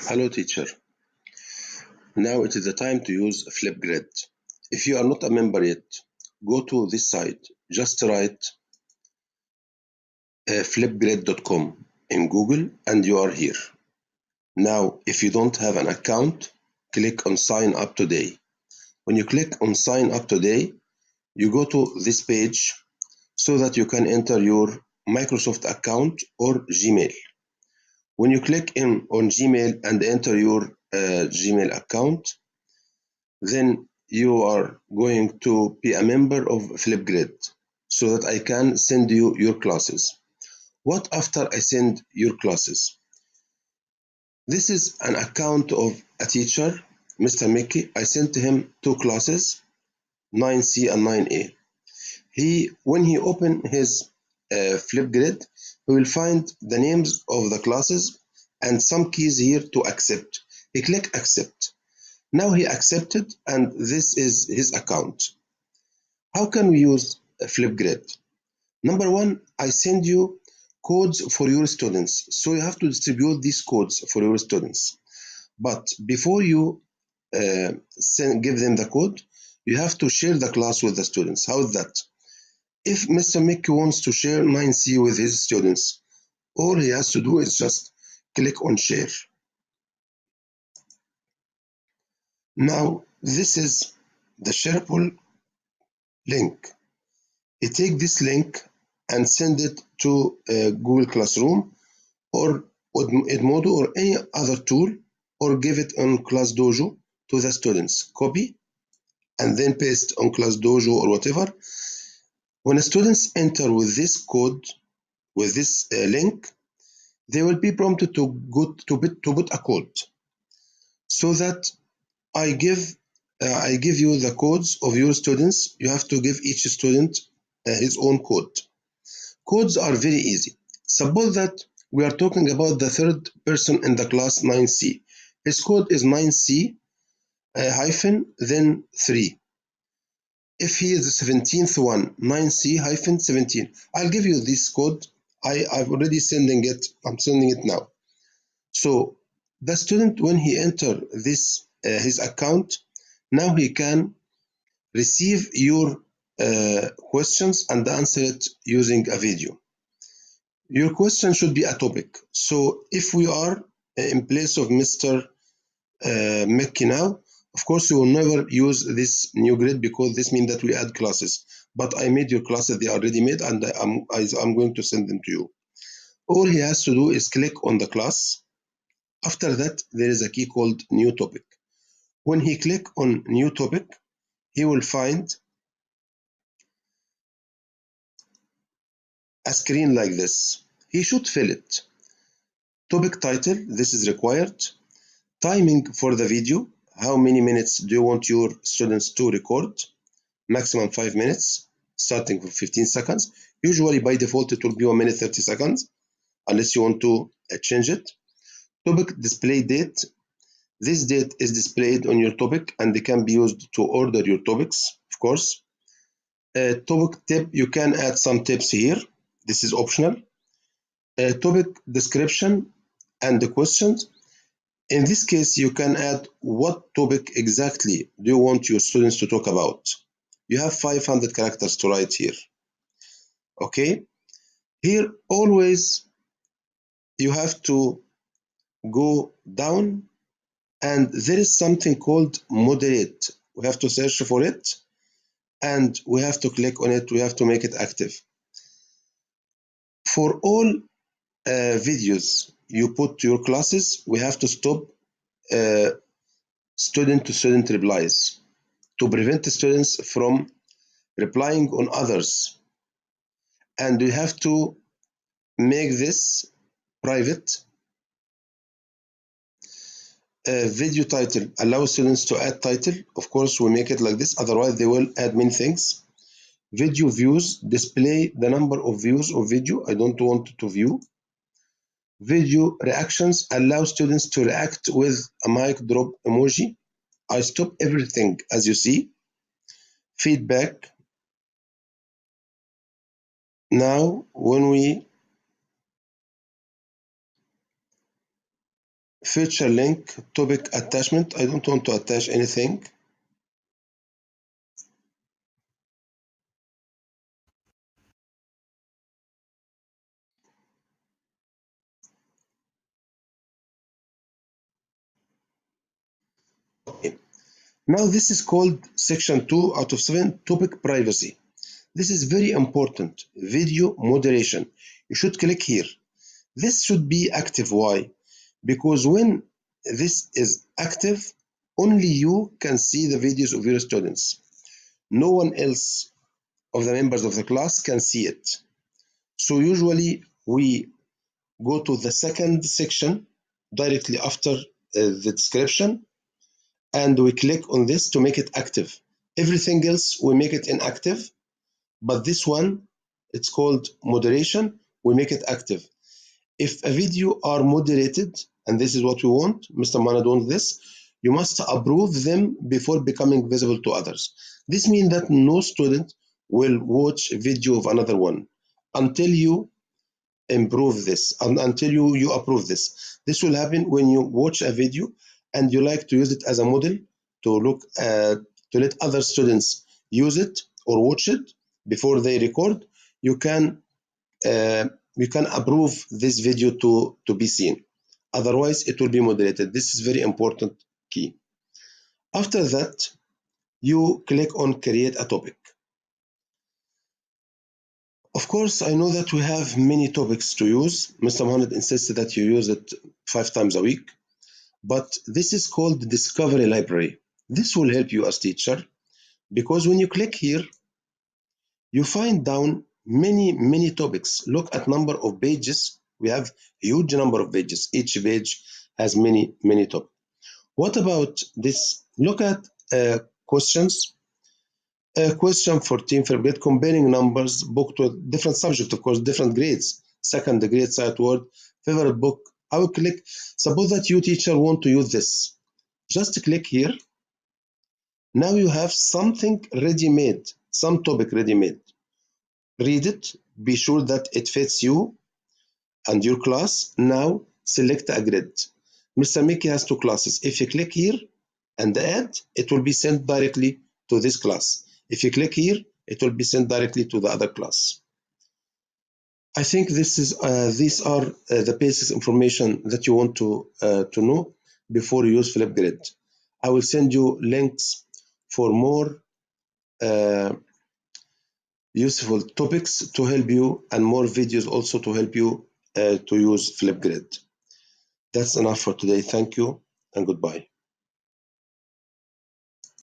Hello teacher. Now it is the time to use Flipgrid. If you are not a member yet, go to this site. Just write flipgrid.com in Google and you are here. Now, if you don't have an account, click on sign up today. When you click on sign up today, you go to this page so that you can enter your Microsoft account or Gmail. When you click on Gmail and enter your Gmail account, then you are going to be a member of Flipgrid so that I can send you your classes. What after I send your classes? This is an account of a teacher, Mr. Mickey. I sent him two classes, 9C and 9A. When he open his Flipgrid, he will find the names of the classes and some keys here to accept. He click accept. Now he accepted and this is his account. How can we use Flipgrid? Number one, I send you codes for your students. So you have to distribute these codes for your students. But before you give them the code, you have to share the class with the students. How is that? If Mr. Mickey wants to share 9C with his students, all he has to do is just click on share. Now, this is the shareable link. You take this link and send it to Google Classroom or Edmodo or any other tool, or give it on ClassDojo to the students. Copy and then paste on ClassDojo or whatever. When students enter with this code, with this link, they will be prompted to put a code, so that I give you the codes of your students. You have to give each student his own code. Codes are very easy. Suppose that we are talking about the third person in the class 9C. His code is 9C hyphen then 3. If he is the 17th one, 9C hyphen 17. I'll give you this code. I've already sending it. I'm sending it now. So the student, when he enter this his account, now he can receive your questions and answer it using a video. Your question should be a topic. So if we are in place of Mr. Mickey now, of course we will never use this new grid because this means that we add classes. But I made your classes, they are already made, and I'm going to send them to you. All he has to do is click on the class. After that, there is a key called new topic. When he click on new topic, he will find a screen like this. He should fill it. Topic title, this is required. Timing for the video, how many minutes do you want your students to record? Maximum 5 minutes, starting from 15 seconds. Usually by default it will be 1 minute 30 seconds, unless you want to change it. Topic display date. This date is displayed on your topic and it can be used to order your topics, of course. Topic tip, you can add some tips here. This is optional. Topic description and the questions. In this case, you can add what topic exactly do you want your students to talk about. You have 500 characters to write here. Okay? Here, always you have to go down and there is something called moderate. We have to search for it and we have to click on it. We have to make it active. For all videos you put to your classes, we have to stop student-to-student replies to prevent the students from replying on others. And we have to make this private. Video title, allow students to add title. Of course, we make it like this, otherwise they will add many things. Video views, display the number of views of video. I don't want to view. Video reactions, allow students to react with a mic drop emoji. I stop everything as you see. Feedback. Now, when we feature link, topic attachment. I don't want to attach anything. Okay. Now this is called section 2 out of 7, topic privacy. This is very important, video moderation. You should click here. This should be active. Why? Because when this is active, only you can see the videos of your students. No one else of the members of the class can see it. So usually we go to the second section directly after the description, and we click on this to make it active. Everything else we make it inactive, but this one, it's called moderation, we make it active. If a video are moderated, and this is what we want, Mr. Manad wants this, you must approve them before becoming visible to others. This means that no student will watch a video of another one until you improve this, until you approve this. This will happen when you watch a video and you like to use it as a model to look to let other students use it or watch it before they record. You can uh, you can approve this video to be seen. Otherwise, it will be moderated. This is very important key. After that, you click on create a topic. Of course, I know that we have many topics to use. Mr. Mohammed insisted that you use it 5 times a week, but this is called the Discovery Library. This will help you as teacher because when you click here, you find down many topics. Look at number of pages. We have huge number of pages. Each page has many topics. What about this? Look at questions. Question 14, for grade, comparing numbers, book to different subject, of course, different grades. Second grade, sight word, favorite book. I will click. Suppose that you teacher want to use this. Just click here. Now you have something ready-made, some topic ready-made. Read it, be sure that it fits you and your class. Now select a grid. Mr. Mickey has 2 classes. If you click here and add, it will be sent directly to this class. If you click here, it will be sent directly to the other class. I think these are the basic information that you want to know before you use Flipgrid. I will send you links for more useful topics to help you and more videos also to help you to use Flipgrid. That's enough for today. Thank you and goodbye.